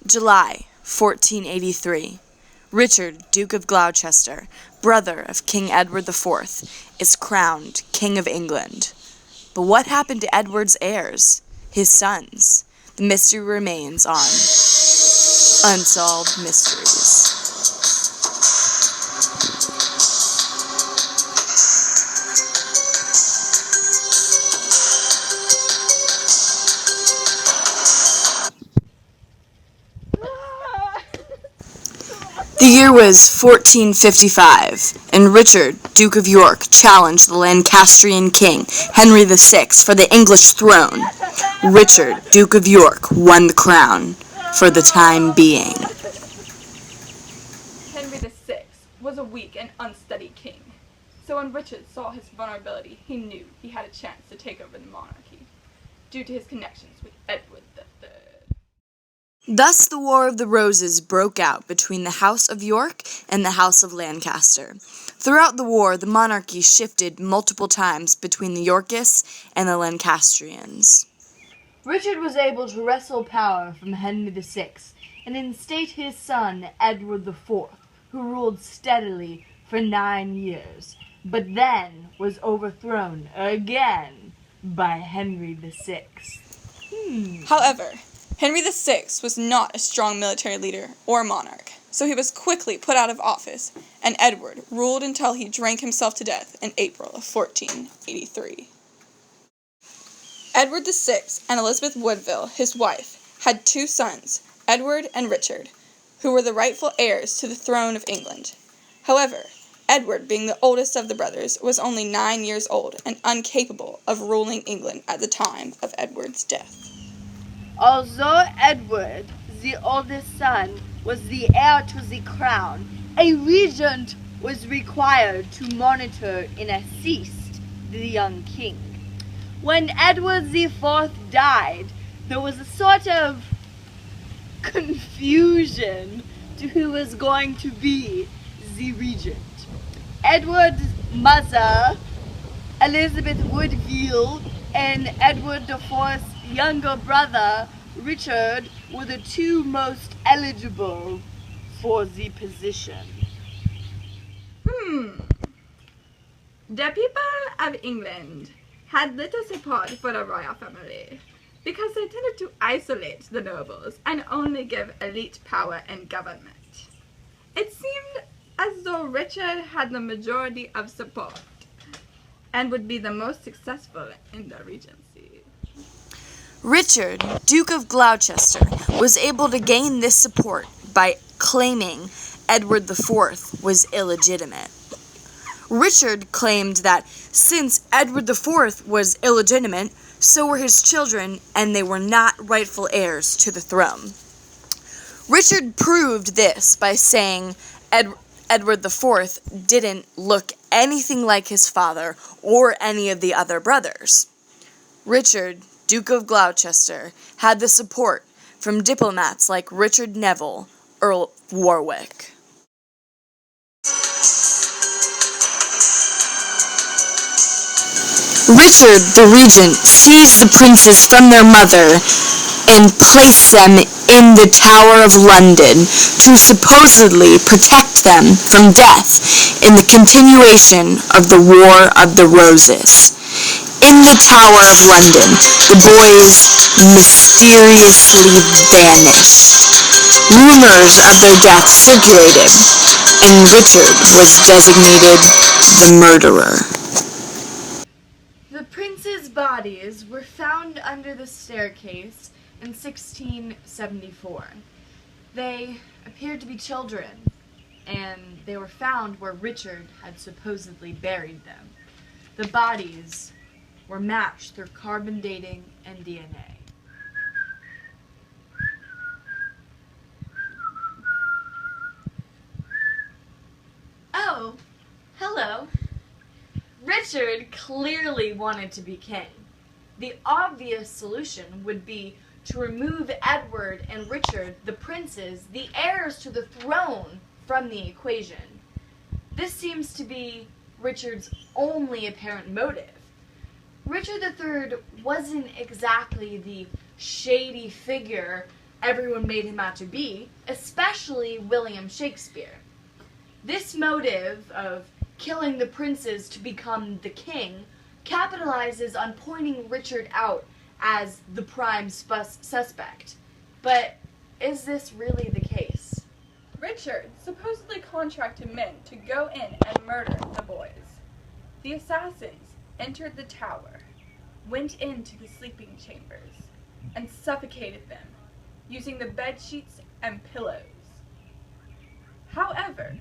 July 1483. Richard, Duke of Gloucester, brother of King Edward IV, is crowned King of England. But what happened to Edward's heirs, his sons? The mystery remains on Unsolved Mysteries. The year was 1455, and Richard, Duke of York, challenged the Lancastrian king, Henry VI, for the English throne. Richard, Duke of York, won the crown, for the time being. Henry VI was a weak and unsteady king, so when Richard saw his vulnerability, he knew he had a chance to take over the monarchy, due to his connections with Edward III. Thus the War of the Roses broke out between the House of York and the House of Lancaster. Throughout the war, the monarchy shifted multiple times between the Yorkists and the Lancastrians. Richard was able to wrestle power from Henry VI and instate his son, Edward IV, who ruled steadily for 9 years, but then was overthrown again by Henry VI. However, Henry VI was not a strong military leader or monarch, so he was quickly put out of office, and Edward ruled until he drank himself to death in April of 1483. Edward VI and Elizabeth Woodville, his wife, had 2 sons, Edward and Richard, who were the rightful heirs to the throne of England. However, Edward, being the oldest of the brothers, was only 9 years old and incapable of ruling England at the time of Edward's death. Although Edward, the oldest son, was the heir to the crown, a regent was required to monitor and assist the young king. When Edward IV died, there was a sort of confusion to who was going to be the regent. Edward's mother, Elizabeth Woodville, and Edward IV's younger brother, Richard, were the 2 most eligible for the position. The people of England had little support for the royal family because they tended to isolate the nobles and only give elite power in government. It seemed as though Richard had the majority of support and would be the most successful in the regency. Richard, Duke of Gloucester, was able to gain this support by claiming Edward IV was illegitimate. Richard claimed that since Edward IV was illegitimate, so were his children, and they were not rightful heirs to the throne. Richard proved this by saying Edward IV didn't look anything like his father or any of the other brothers. Richard, Duke of Gloucester, had the support from diplomats like Richard Neville, Earl of Warwick. Richard, the regent, seized the princes from their mother and placed them in the Tower of London to supposedly protect them from death in the continuation of the War of the Roses. In the Tower of London, the boys mysteriously vanished. Rumors of their death circulated, and Richard was designated the murderer. The princes' bodies were found under the staircase in 1674. They appeared to be children, and they were found where Richard had supposedly buried them. The bodies were matched through carbon dating and DNA. Oh, hello. Richard clearly wanted to be king. The obvious solution would be to remove Edward and Richard, the princes, the heirs to the throne, from the equation. This seems to be Richard's only apparent motive. Richard III wasn't exactly the shady figure everyone made him out to be, especially William Shakespeare. This motive of killing the princes to become the king capitalizes on pointing Richard out as the prime suspect. But is this really the case? Richard supposedly contracted men to go in and murder the boys. The assassins entered the tower, went into the sleeping chambers, and suffocated them using the bed sheets and pillows. However,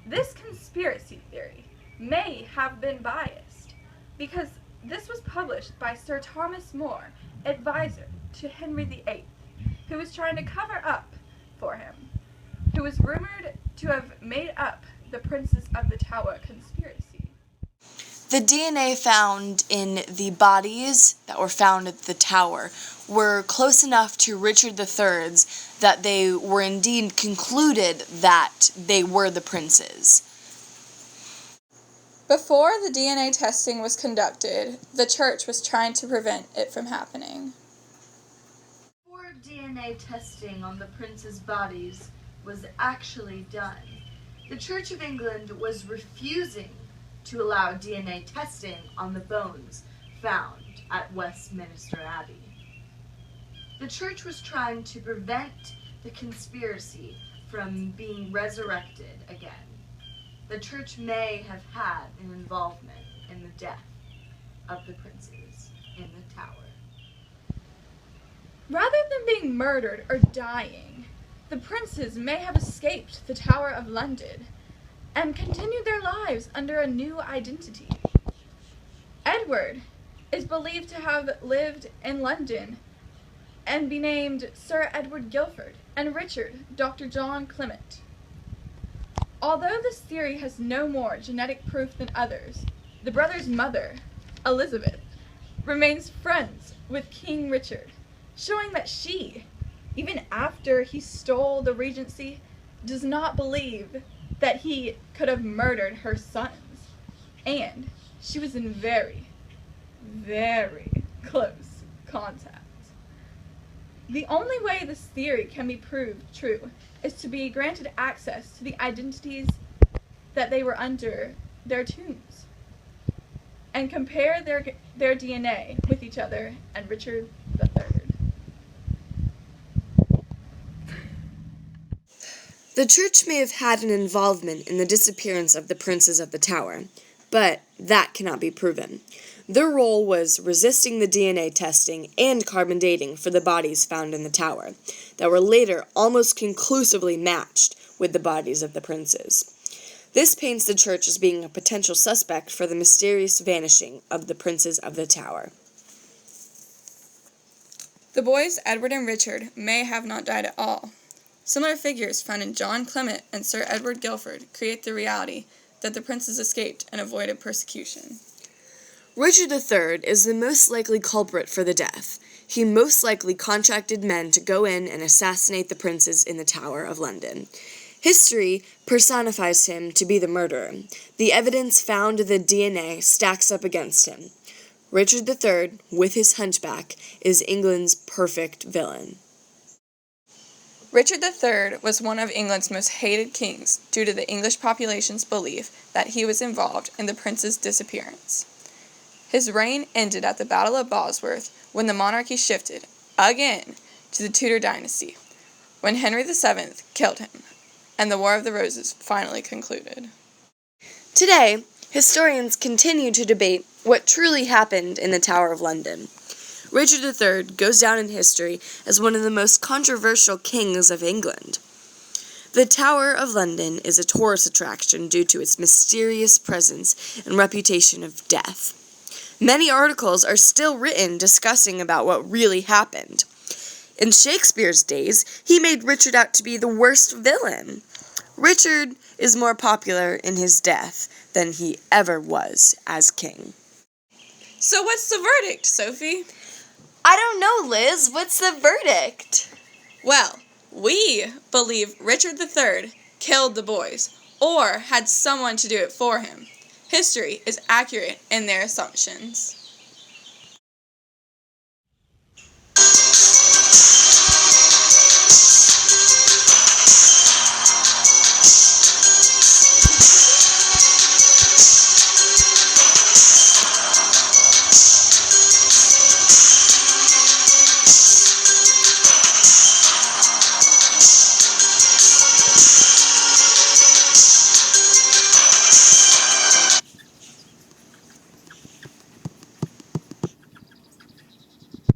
this conspiracy theory may have been biased because this was published by Sir Thomas More, advisor to Henry VIII, who was trying to cover up for him, who was rumored to have made up the Princes of the Tower conspiracy. The DNA found in the bodies that were found at the tower were close enough to Richard III's that they were indeed concluded that they were the princes. Before the DNA testing was conducted, the church was trying to prevent it from happening. Before DNA testing on the princes' bodies was actually done, the Church of England was refusing to allow DNA testing on the bones found at Westminster Abbey. The church was trying to prevent the conspiracy from being resurrected again. The church may have had an involvement in the death of the princes in the tower. Rather than being murdered or dying, the princes may have escaped the Tower of London and continued their lives under a new identity. Edward is believed to have lived in London and be named Sir Edward Guildford, and Richard, Dr. John Clement. Although this theory has no more genetic proof than others, the brothers' mother, Elizabeth, remains friends with King Richard, showing that she, even after he stole the regency, does not believe that he could have murdered her sons, and she was in very, very close contact. The only way this theory can be proved true is to be granted access to the identities that they were under their tombs, and compare their DNA with each other and Richard III. The church may have had an involvement in the disappearance of the princes of the tower, but that cannot be proven. Their role was resisting the DNA testing and carbon dating for the bodies found in the tower, that were later almost conclusively matched with the bodies of the princes. This paints the church as being a potential suspect for the mysterious vanishing of the princes of the tower. The boys, Edward and Richard, may have not died at all. Similar figures found in John Clement and Sir Edward Guildford create the reality that the princes escaped and avoided persecution. Richard III is the most likely culprit for the death. He most likely contracted men to go in and assassinate the princes in the Tower of London. History personifies him to be the murderer. The evidence found in the DNA stacks up against him. Richard III, with his hunchback, is England's perfect villain. Richard III was one of England's most hated kings due to the English population's belief that he was involved in the prince's disappearance. His reign ended at the Battle of Bosworth when the monarchy shifted, again, to the Tudor dynasty, when Henry VII killed him, and the War of the Roses finally concluded. Today, historians continue to debate what truly happened in the Tower of London. Richard III goes down in history as one of the most controversial kings of England. The Tower of London is a tourist attraction due to its mysterious presence and reputation of death. Many articles are still written discussing about what really happened. In Shakespeare's days, he made Richard out to be the worst villain. Richard is more popular in his death than he ever was as king. So what's the verdict, Sophie? I don't know, Liz. What's the verdict? Well, we believe Richard III killed the boys, or had someone to do it for him. History is accurate in their assumptions.